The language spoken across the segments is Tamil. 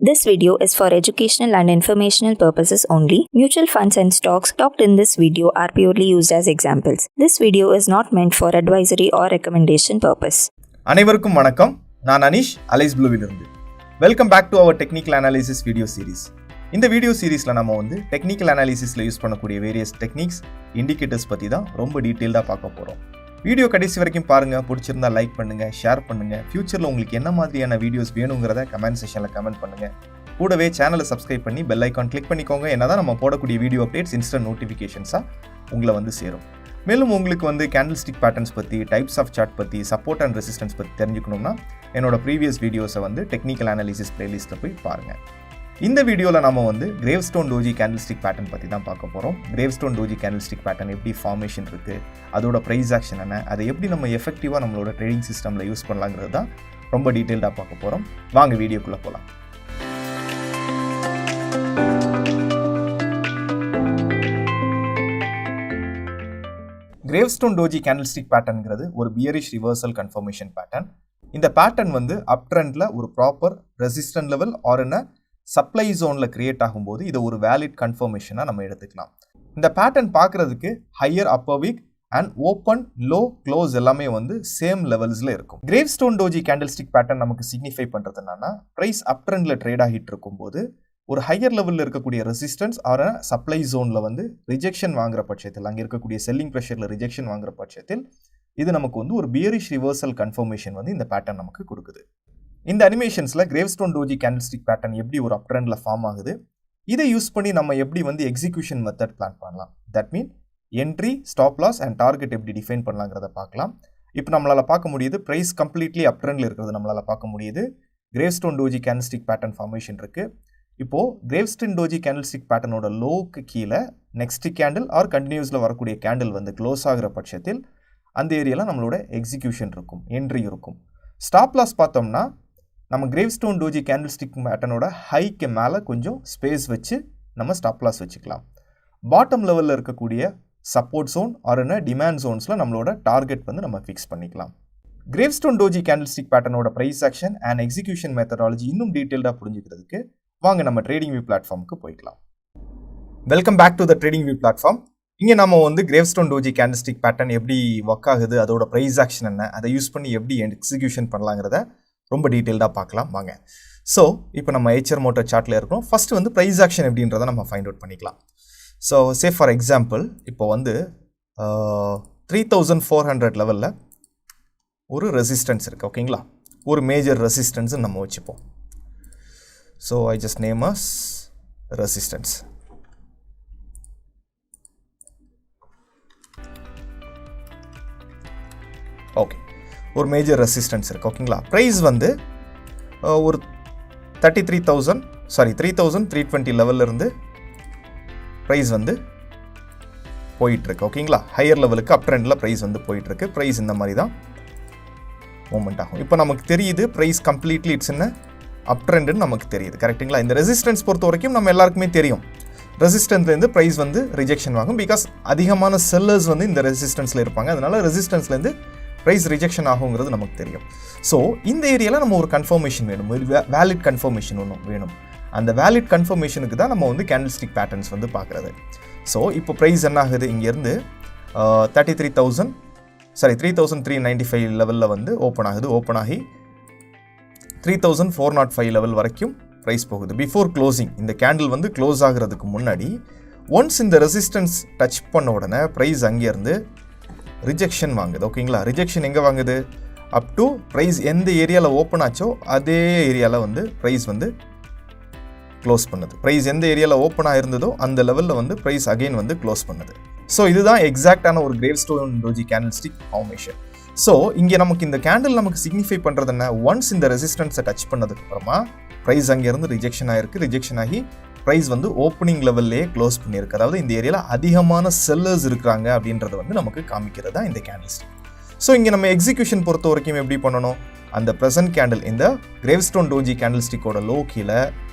This video is for educational and informational purposes only. Mutual funds and stocks talked in this video are purely used as examples. This video is not meant for advisory or recommendation purpose. அனைவருக்கும் வணக்கம். நான் அனிஷ் அலைஸ் ப்ளூவிலிருந்து. Welcome back to our technical analysis video series. இந்த வீடியோ சீரிஸில் நம்ம டெக்னிக்கல் அனாலிசிஸில் யூஸ் பண்ணக்கூடிய வேரியஸ் டெக்னிக்ஸ், இண்டிகேட்டர்ஸ் பற்றி தான் ரொம்ப டீட்டெயில்டாக பார்க்க போகிறோம். வீடியோ கடைசி வரைக்கும் பாருங்கள். பிடிச்சிருந்தா லைக் பண்ணுங்கள், ஷேர் பண்ணுங்கள். ஃபியூச்சரில் உங்களுக்கு என்ன மாதிரியான வீடியோஸ் வேணுங்கிறத கமெண்ட் செக்ஷனில் கமெண்ட் பண்ணுங்கள். கூடவே சேனலை சப்ஸ்கிரைப் பண்ணி பெல் ஐக்கான் கிளிக் பண்ணிக்கோங்க. என்ன தான் நம்ம போடக்கூடிய வீடியோ அப்டேட்ஸ் இன்ஸ்டன்ட் நோட்டிஃபிகேஷன்ஸாக உங்களை சேரும். மேலும் உங்களுக்கு கேண்டில்ஸ்டிக் பேட்டர்ன்ஸ் பற்றி, டைப்ஸ் ஆஃப் சார்ட் பற்றி, சப்போர்ட் அண்ட் ரெசிஸ்டன்ஸ் பற்றி தெரிஞ்சுக்கணும்னா என்னோட ப்ரீவியஸ் வீடியோஸை டெக்னிக்கல் அனாலிசிஸ் பிளேலிஸ்ட்டில் போய் பாருங்கள். இந்த வீடியோவில் நம்ம கிரேவ்ஸ்டோன் டோஜி கேண்டில்ஸ்டிக் பேட்டர்ன் பற்றி தான் பார்க்க போகிறோம். கிரேவ்ஸ்டோன் டோஜி கேண்டில்ஸ்டிக் பேட்டர்ன் எப்படி ஃபார்மேஷன் இருக்குது, அதோட ப்ரைஸ் ஆக்ஷன் என்ன, அதை எப்படி நம்ம எஃபெக்டிவாக நம்மளோட ட்ரேடிங் சிஸ்டமில் யூஸ் பண்ணலாங்கிறது தான் ரொம்ப டீட்டெயில்டாக பார்க்க போகிறோம். வாங்க வீடியோக்குள்ளே போகலாம். கிரேவ்ஸ்டோன் டோஜி கேண்டில்ஸ்டிக் பேட்டர்ன்ங்கிறது ஒரு பியரிஷ் ரிவர்சல் கன்ஃபர்மேஷன் பேட்டர்ன். இந்த பேட்டர்ன் அப் ட்ரெண்டில் ஒரு ப்ராப்பர் ரெசிஸ்டன்ட் லெவல் ஆர் என்ன சப்ளை ஜோனில் கிரியேட் ஆகும்போது இதை ஒரு வேலிட் கன்ஃபர்மேஷனாக நம்ம எடுத்துக்கலாம். இந்த பேட்டர்ன் பார்க்குறதுக்கு higher upper wick and open, low, close எல்லாமே சேம் லெவல்ஸில் இருக்கும். கிரேவ்ஸ்டோன் டோஜி கேண்டில்ஸ்டிக் பேட்டர்ன் நமக்கு சிக்னிஃபை பண்ணுறது என்னன்னா, ப்ரைஸ் அப் ட்ரெண்டில் ட்ரேட் ஆகிட்டு இருக்கும்போது ஒரு ஹையர் லெவலில் இருக்கக்கூடிய ரெசிஸ்டன்ஸ் ஆர் சப்ளை ஜோனில் ரிஜெக்ஷன் வாங்குற பட்சத்தில், அங்கே இருக்கக்கூடிய செல்லிங் ப்ரெஷரில் ரிஜெக்ஷன் வாங்குற பட்சத்தில் இது நமக்கு ஒரு பியரிஷ் ரிவர்சல் கன்ஃபர்மேஷன் இந்த பேட்டர்ன் நமக்கு கொடுக்குது. இந்த அனிமேஷன்ஸில் கிரேவ்ஸ்டோன் டோஜி கேண்டில்ஸ்டிக் பேட்டர்ன் எப்படி ஒரு அப் ட்ரெண்டில் ஃபார்ம் ஆகுது, இதை யூஸ் பண்ணி நம்ம எப்படி எக்ஸிக்யூஷன் மெத்தட் பிளான் பண்ணலாம். That mean entry, stop loss and target எப்படி டிஃபைன் பண்ணலாங்கிறத பார்க்கலாம். இப்போ நம்மளால் பார்க்க முடியுது ப்ரைஸ் கம்ப்ளீட்லி அப் ட்ரெண்டில் இருக்கிறது நம்மளால் பார்க்க முடியுது. கிரேவ்ஸ்டோன் டோஜி கேண்டில்ஸ்டிக் பேட்டர்ன் ஃபார்மேஷன் இருக்குது. இப்போது கிரேவ்ஸ்டோன் டோஜி கேண்டில்ஸ்டிக் பேட்டர்னோட லோக்கு கீழே நெக்ஸ்ட் கேண்டில் ஆர் கண்டினியூஸில் வரக்கூடிய கேண்டில் க்ளோஸ் ஆகிற பட்சத்தில் அந்த ஏரியாவில் நம்மளோட எக்ஸிக்யூஷன் இருக்கும், என்ட்ரி இருக்கும். ஸ்டாப் லாஸ் பார்த்தோம்னா நம்ம கிரேவ்ஸ்டோன் டோஜி கேண்டில்ஸ்டிக் பேட்டர்னோட ஹைக்கு மேலே கொஞ்சம் ஸ்பேஸ் வச்சு நம்ம ஸ்டாப் லாஸ் வச்சுக்கலாம். பாட்டம் லெவலில் இருக்கக்கூடிய சப்போர்ட் ஜோன் ஆர் என்ன டிமாண்ட் ஜோன்ஸில் நம்மளோட டார்கெட் நம்ம ஃபிக்ஸ் பண்ணிக்கலாம். கிரேவ்ஸ்டோன் டோஜி கேண்டில்ஸ்டிக் பேட்டர்னோட price action and execution methodology இன்னும் டீட்டெயில்டாக புரிஞ்சுக்கிறதுக்கு வாங்க நம்ம ட்ரேடிங் வியூ பிளாட்ஃபார்முக்கு போய்க்கலாம். Welcome back to the trading view platform. இங்கே நம்ம கிரேவ்ஸ்டோன் டோஜி கேண்டில்ஸ்டிக் பேட்டர்ன் எப்படி ஒர்க் ஆகுது, அதோட ப்ரைஸ் ஆக்ஷன் என்ன, அதை யூஸ் பண்ணி எப்படி எக்ஸிக்யூஷன் பண்ணலாங்கிறத ரொம்ப டீட்டெயில்டாக பார்க்கலாம் வாங்க. ஸோ இப்போ நம்ம ஹெச்ஆர் மோட்டர் சார்ட்டில் இருக்கோம். ஃபஸ்ட்டு ப்ரைஸ் ஆக்ஷன் எப்படின்றத நம்ம ஃபைண்ட் அவுட் பண்ணிக்கலாம். ஸோ சே ஃபார் எக்ஸாம்பிள் இப்போ 3400 லெவலில் ஒரு ரெசிஸ்டன்ஸ் இருக்குது, ஓகேங்களா. ஒரு மேஜர் ரெசிஸ்டன்ஸு நம்ம வச்சுப்போம். So I just name as resistance. Okay, ஒரு மேஜர் ரெசிஸ்டன்ஸ் இருக்குது, ஓகேங்களா. ப்ரைஸ் ஒரு 3320 லெவலிருந்து ப்ரைஸ் போயிட்டுருக்கு, ஓகேங்களா. ஹையர் லெவலுக்கு அப் ட்ரெண்டில் ப்ரைஸ் போயிட்டுருக்கு. ப்ரைஸ் இந்த மாதிரி தான் மூமெண்ட் ஆகும். இப்போ நமக்கு தெரியுது ப்ரைஸ் கம்ப்ளீட்லி இட்ஸ் என்ன அப் ட்ரெண்டுன்னு நமக்கு தெரியுது, கரெக்டுங்களா. இந்த ரெசிஸ்டன்ஸ் பொறுத்த வரைக்கும் நம்ம எல்லாருக்குமே தெரியும், ரெசிஸ்டன்ஸ்லேருந்து ப்ரைஸ் ரிஜெக்ஷன் ஆகும். பிகாஸ் அதிகமான செல்லர்ஸ் இந்த ரெசிஸ்டன்ஸில் இருப்பாங்க. அதனால் ரெசிஸ்டன்ஸ்லேருந்து ப்ரைஸ் ரிஜெக்ஷன் ஆகுங்கிறது நமக்கு தெரியும். ஸோ இந்த ஏரியாவில் நம்ம ஒரு கன்ஃபர்மேஷன் வேணும், ஒரு வேலிட் கன்ஃபர்மேஷன் ஒன்று வேணும். அந்த வேலிட் கன்ஃபர்மேஷனுக்கு தான் நம்ம கேண்டில்ஸ்டிக் பேட்டர்ன்ஸ் பார்க்குறது. ஸோ இப்போ ப்ரைஸ் என்ன ஆகுது, இங்கேருந்து 3395 லெவலில் ஓப்பன் ஆகுது. ஓப்பன் ஆகி 3405 லெவல் வரைக்கும் ப்ரைஸ் போகுது. பிஃபோர் க்ளோசிங் இந்த கேண்டில் க்ளோஸ் ஆகிறதுக்கு முன்னாடி ஒன்ஸ் இந்த ரெசிஸ்டன்ஸ் டச் பண்ண உடனே ப்ரைஸ் அங்கேருந்து ரிஜெக்ஷன் வாங்குது, ஓகேங்களா. ரிஜெக்ஷன் எங்கே வாங்குது, அப் டு ப்ரைஸ் எந்த ஏரியாவில் ஓப்பன் ஆச்சோ அதே ஏரியாவில் ப்ரைஸ் க்ளோஸ் பண்ணுது. ப்ரைஸ் எந்த ஏரியாவில் ஓப்பன் ஆகிருந்ததோ அந்த லெவலில் ப்ரைஸ் அகெயின் க்ளோஸ் பண்ணுது. ஸோ இதுதான் எக்ஸாக்டான ஒரு கிரேவ்ஸ்டோன் டோஜி கேண்டில்ஸ்டிக் ஃபார்மேஷன். ஸோ இங்கே நமக்கு இந்த கேண்டில் நமக்கு சிக்னிஃபை பண்ணுறது என்ன, ஒன்ஸ் இந்த ரெசிஸ்டன்ஸை டச் பண்ணதுக்கு அப்புறமா ப்ரைஸ் அங்கேருந்து ரிஜெக்ஷன் ஆகிருக்கு. ரிஜெக்ஷன் ஆகி ப்ரைஸ் ஓப்பனிங் லெவல்லே க்ளோஸ் பண்ணியிருக்கு. அதாவது இந்த ஏரியாவில் அதிகமான செல்லர்ஸ் இருக்கிறாங்க அப்படின்றத நமக்கு காமிக்கிறது தான் இந்த கேண்டில்ஸ்டிக். ஸோ இங்கே நம்ம எக்ஸிக்யூஷன் பொறுத்த வரைக்கும் எப்படி பண்ணணும், அந்த ப்ரெசன்ட் கேண்டில் இந்த கிரேவ்ஸ்டோன் டோஜி கேண்டில்ஸ்டிக்கோட லோ கீழே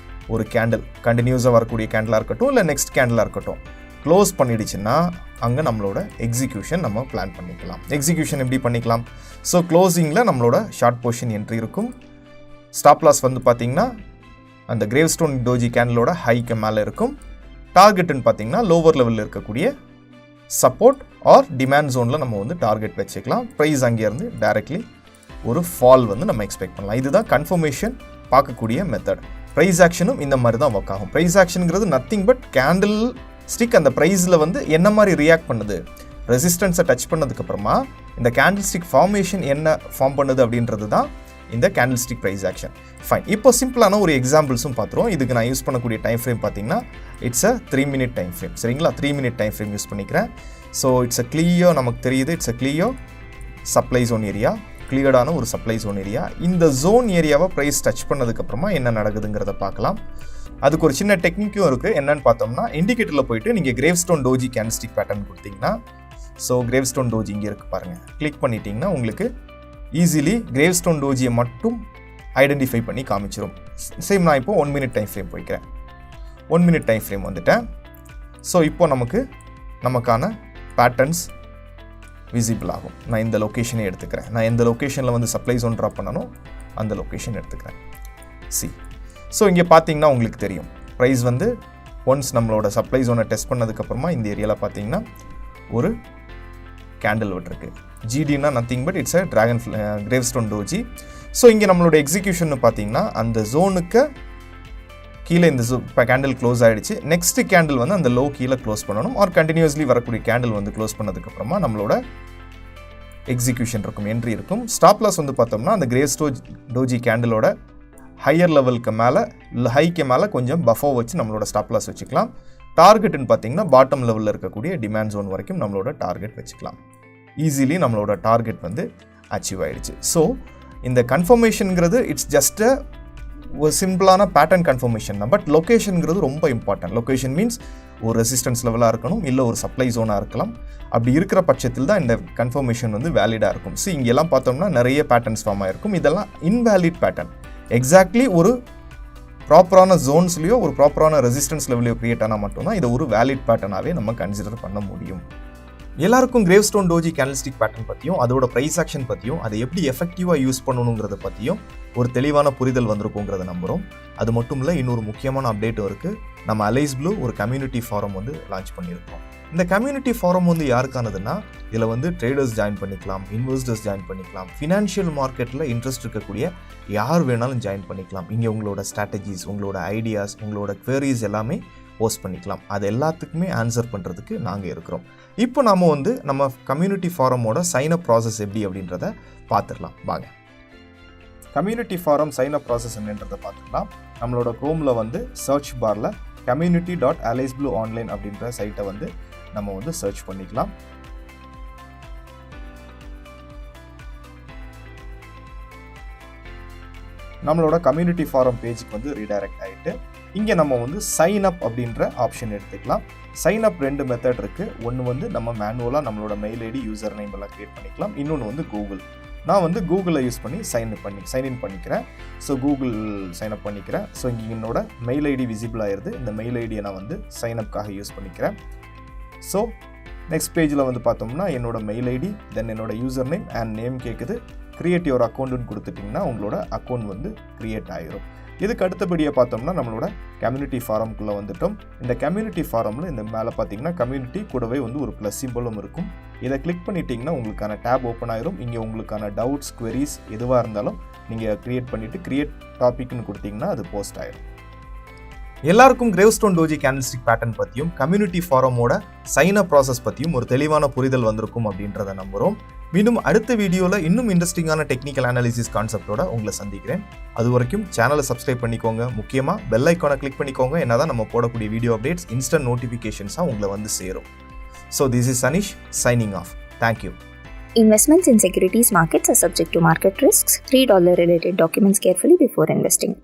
ஒரு கேண்டில் கண்டினியூஸாக வரக்கூடிய கேண்டிலாக இருக்கட்டும், இல்லை நெக்ஸ்ட் கேண்டிலாக இருக்கட்டும், க்ளோஸ் பண்ணிடுச்சுன்னா அங்கே நம்மளோட எக்ஸிக்யூஷன் நம்ம பிளான் பண்ணிக்கலாம். எக்ஸிக்யூஷன் எப்படி பண்ணிக்கலாம், ஸோ க்ளோசிங்கில் நம்மளோட ஷார்ட் பொசிஷன் என்ட்ரி இருக்கும். ஸ்டாப் லாஸ் பார்த்தீங்கன்னா அந்த கிரேவ்ஸ்டோன் டோஜி கேண்டிலோட ஹைக்கு மேலே இருக்கும். டார்கெட்டுன்னு பார்த்தீங்கன்னா லோவர் லெவலில் இருக்கக்கூடிய சப்போர்ட் ஆர் டிமாண்ட் ஜோனில் நம்ம வந்து டார்கெட் வச்சுக்கலாம். ப்ரைஸ் அங்கேருந்து டைரக்ட்லி ஒரு ஃபால் வந்து நம்ம எக்ஸ்பெக்ட் பண்ணலாம். இதுதான் கன்ஃபர்மேஷன் பார்க்கக்கூடிய மெத்தட். ப்ரைஸ் ஆக்ஷனும் இந்த மாதிரி தான் ஒர்க் ஆகும். ப்ரைஸ் ஆக்ஷனுங்கிறது நத்திங் பட் கேண்டில் ஸ்டிக் அந்த ப்ரைஸில் வந்து என்ன மாதிரி ரியாக்ட் பண்ணுது, ரெசிஸ்டன்ஸை டச் பண்ணதுக்கப்புறமா இந்த கேண்டில் ஸ்டிக் ஃபார்மேஷன் என்ன ஃபார்ம் பண்ணுது அப்படின்றது தான் இந்த candlestick price action. Fine. இப்போ சிம்பிளான ஒரு எக்ஸாம்பிள்ஸும் பார்த்துருவோம். இதுக்கு நான் யூஸ் பண்ணக்கூடிய டைம் ஃப்ரேம் பார்த்தீங்கன்னா it's a 3 minute time frame. சரிங்களா, 3 minute டைம் ஃப்ரேம் யூஸ் பண்ணிக்கிறேன். ஸோ இட்ஸ் அ கிளியர், நமக்கு தெரியுது it's a clear supply zone area, கிளியர்டான ஒரு சப்ளை ஜோன் ஏரியா. இந்த ஜோன் ஏரியாவை ப்ரைஸ் டச் பண்ணதுக்கப்புறமா என்ன நடக்குதுங்கிறத பார்க்கலாம். அதுக்கு ஒரு சின்ன டெக்னிக்கும் இருக்குது. என்னன்னு பார்த்தோம்னா இண்டிகேட்டரில் போயிட்டு நீங்கள் கிரேவ்ஸ்டோன் டோஜி கேண்டில்ஸ்டிக் பேட்டர்ன் கொடுத்தீங்கன்னா, ஸோ கிரேவ்ஸ்டோன் டோஜி இங்கே இருக்குது பாருங்கள், கிளிக் பண்ணிட்டீங்கன்னா உங்களுக்கு ஈஸிலி கிரேவ்ஸ்டோன் டோஜியை மட்டும் ஐடென்டிஃபை பண்ணி காமிச்சிடும். சேம் நான் இப்போ 1 minute டைம் ஃப்ரேம் போய்க்கிறேன். 1 minute டைம் ஃப்ரேம் வந்துட்டேன். ஸோ இப்போ நமக்கான பேட்டர்ன்ஸ் விசிபிள் ஆகும். நான் இந்த லொக்கேஷனே எடுத்துக்கிறேன். நான் எந்த லொக்கேஷனில் வந்து சப்ளை ஜோன் ட்ராப் பண்ணணும் அந்த லொக்கேஷன் எடுத்துக்கிறேன். சி, ஸோ இங்கே பார்த்தீங்கன்னா உங்களுக்கு தெரியும் ப்ரைஸ் வந்து ஒன்ஸ் நம்மளோட சப்ளை ஜோனை டெஸ்ட் பண்ணதுக்கப்புறமா இந்த ஏரியாவில் பார்த்தீங்கன்னா ஒரு கேண்டில் விட்டுருக்கு. ஜிடினா nothing but it's a dragon gravestone doji. So இங்கே நம்மளோட எக்ஸிக்யூஷன் பார்த்தீங்கன்னா அந்த ஜோனுக்கு கீழே இந்த இப்போ கேண்டில் க்ளோஸ் ஆகிடுச்சு. நெக்ஸ்ட் கேண்டில் வந்து அந்த லோ கீழே க்ளோஸ் பண்ணணும். ஆர் கண்டினியூஸ்லி வரக்கூடிய கேண்டில் வந்து க்ளோஸ் பண்ணதுக்கப்புறமா நம்மளோட எக்ஸிக்யூஷன் இருக்கும், என்ட்ரி இருக்கும். ஸ்டாப் லாஸ் வந்து பார்த்தோம்னா அந்த கிரேவ்ஸ்டோன் டோஜி கேண்டிலோட ஹையர் லெவலுக்கு மேலே, ஹைக்கு மேலே கொஞ்சம் பஃபோ வச்சு நம்மளோட ஸ்டாப் லாஸ் வச்சுக்கலாம். டார்கெட்டுன்னு பார்த்தீங்கன்னா பாட்டம் லெவலில் இருக்கக்கூடிய டிமாண்ட் ஜோன் வரைக்கும் நம்மளோட டார்கெட் வச்சுக்கலாம். ஈஸிலி நம்மளோட டார்கெட் வந்து அச்சீவ் ஆகிடுச்சு. ஸோ இந்த கன்ஃபர்மேஷனுங்கிறது இட்ஸ் ஜஸ்ட் ஒரு சிம்பிளான பேட்டர்ன் கன்ஃபர்மேஷன் தான். பட் லொக்கேஷனுங்கிறது ரொம்ப இம்பார்ட்டன்ட். லொக்கேஷன் மீன்ஸ் ஒரு ரெசிஸ்டன்ஸ் லெவலாக இருக்கணும், இல்லை ஒரு சப்ளை ஜோனாக இருக்கலாம். அப்படி இருக்கிற பட்சத்தில் தான் இந்த கன்ஃபர்மேஷன் வந்து வேலிடாக இருக்கும். ஸோ இங்கெல்லாம் பார்த்தோம்னா நிறைய பேட்டர்ன்ஸ் ஃபார்ம் ஆகிருக்கும். இதெல்லாம் இன்வேலிட் பேட்டர்ன். எக்ஸாக்ட்லி ஒரு ப்ராப்பரான ஜோன்ஸ்லையோ ஒரு ப்ராப்பரான ரெசிஸ்டன்ஸ் லெவலையோ க்ரியேட் ஆனால் மட்டும்தான் இதை ஒரு வேலிட் பேட்டர்னாகவே நம்ம கன்சிடர் பண்ண முடியும். எல்லாருக்கும் கிரேவ்ஸ்டோன் டோஜி கேண்டில்ஸ்டிக் பேட்டர்ன் பற்றியும் அதோட ப்ரைஸ் ஆக்ஷன் பற்றியும் அதை எப்படி எஃபெக்டிவாக யூஸ் பண்ணணுங்கிறத பற்றியும் ஒரு தெளிவான புரிதல் வந்திருக்குங்கிறத நம்புகிறோம். அது மட்டும் இல்லை, இன்னொரு முக்கியமான அப்டேட்டும் இருக்குது. நம்ம அலைஸ் ப்ளூ ஒரு கம்யூனிட்டி ஃபாரம் வந்து லான்ச் பண்ணியிருக்கோம். இந்த கம்யூனிட்டி ஃபாரம் வந்து யாருக்கானதுன்னா, இதில் வந்து ட்ரேடர்ஸ் ஜாயின் பண்ணிக்கலாம், இன்வெஸ்டர்ஸ் ஜாயின் பண்ணிக்கலாம், ஃபினான்ஷியல் மார்க்கெட்டில் இன்ட்ரெஸ்ட் இருக்கக்கூடிய யார் வேணாலும் ஜாயின் பண்ணிக்கலாம். இங்கே உங்களோட ஸ்ட்ராட்டஜிஸ், உங்களோட ஐடியாஸ், உங்களோட குவரிஸ் எல்லாமே போஸ்ட் பண்ணிக்கலாம். அது எல்லாத்துக்குமே ஆன்சர் பண்ணுறதுக்கு நாங்கள் இருக்கிறோம். இப்போ நாம் வந்து நம்ம கம்யூனிட்டி ஃபாரமோட சைன்அப் ப்ராசஸ் எப்படி அப்படின்றத பார்த்துடலாம் வாங்க. கம்யூனிட்டி ஃபாரம் சைன்அப் ப்ராசஸ் என்னன்றதை பார்த்துக்கலாம். நம்மளோட க்ரோமில் வந்து சர்ச் பாரில் community.alliesblueonline அப்படின்ற சைட்டை வந்து நம்ம வந்து சர்ச் பண்ணிக்கலாம். நம்மளோட கம்யூனிட்டி ஃபாரம் பேஜுக்கு வந்து ரீடைரக்ட் ஆகிட்டு இங்கே நம்ம வந்து சைன் அப் அப்படின்ற ஆப்ஷன் எடுத்துக்கலாம். சைன் அப் 2 மெத்தட் இருக்குது. ஒன்று வந்து நம்ம மேனுவலாக நம்மளோட மெயில் ஐடி, யூசர் நேம் எல்லாம் க்ரியேட் பண்ணிக்கலாம். இன்னொன்று வந்து கூகுள். நான் வந்து கூகுளை யூஸ் பண்ணி சைன்இன் பண்ணிக்கிறேன். ஸோ கூகுள் சைன் அப் பண்ணிக்கிறேன். ஸோ இங்கே என்னோட மெயில் ஐடி விசிபிள் ஆயிடுது. இந்த மெயில் ஐடியை நான் வந்து சைன் அப்காக யூஸ் பண்ணிக்கிறேன். ஸோ நெக்ஸ்ட் பேஜில் வந்து பார்த்தோம்னா என்னோட மெயில் ஐடி, தென் என்னோட யூசர் நேம் அண்ட் நேம் கேட்குது. கிரியேட் யுவர் அக்கௌண்ட்டுன்னு கொடுத்துட்டிங்கன்னா உங்களோட அக்கௌண்ட் வந்து க்ரியேட் ஆகிரும். இதுக்கு அடுத்தபடியாக பார்த்தோம்னா நம்மளோட கம்யூனிட்டி ஃபாரம்குள்ளே வந்துட்டோம். இந்த கம்யூனிட்டி ஃபாரமில் இந்த மேலே பார்த்தீங்கன்னா கம்யூனிட்டி கூடவே வந்து ஒரு ப்ளஸ் சிம்பிளும் இருக்கும். இதை கிளிக் பண்ணிட்டீங்கன்னா உங்களுக்கான டேப் ஓப்பன் ஆயிரும். இங்கே உங்களுக்கான டவுட்ஸ், குவரிஸ் எதுவாக இருந்தாலும் நீங்கள் க்ரியேட் பண்ணிவிட்டு க்ரியேட் டாபிக்னு கொடுத்தீங்கன்னா அது போஸ்ட் ஆயிரும். எல்லாருக்கும் கிரேவ்ஸ்டோன் டோஜி கேண்டில்ஸ்டிக் பேட்டர்ன் பற்றியும் கம்யூனிட்டி ஃபாரமோட சைன் அப் ப்ராசஸ் பற்றியும் ஒரு தெளிவான புரிதல் வந்திருக்கும் அப்படின்றத நம்புகிறோம். மீண்டும் அடுத்த வீடியோவில் இன்னும் இன்ட்ரெஸ்டிங்கான டெக்னிக்கல் அனாலிசிஸ் கான்செப்டோட உங்களை சந்திக்கிறேன். அது வரைக்கும் சேனலை சப்ஸ்கிரைப் பண்ணிக்கோங்க. முக்கியமாக பெல் ஐக்கானை கிளிக் பண்ணிக்கோங்க. என்னதான் நம்ம போடக்கூடிய வீடியோ அப்டேட்ஸ் இன்ஸ்டன்ட் நோட்டிஃபிகேஷன்ஸாக உங்களை வந்து சேரும். So this is Anish signing off. Thank you. Investments in securities markets are subject to market risks. $3 related documents carefully before investing.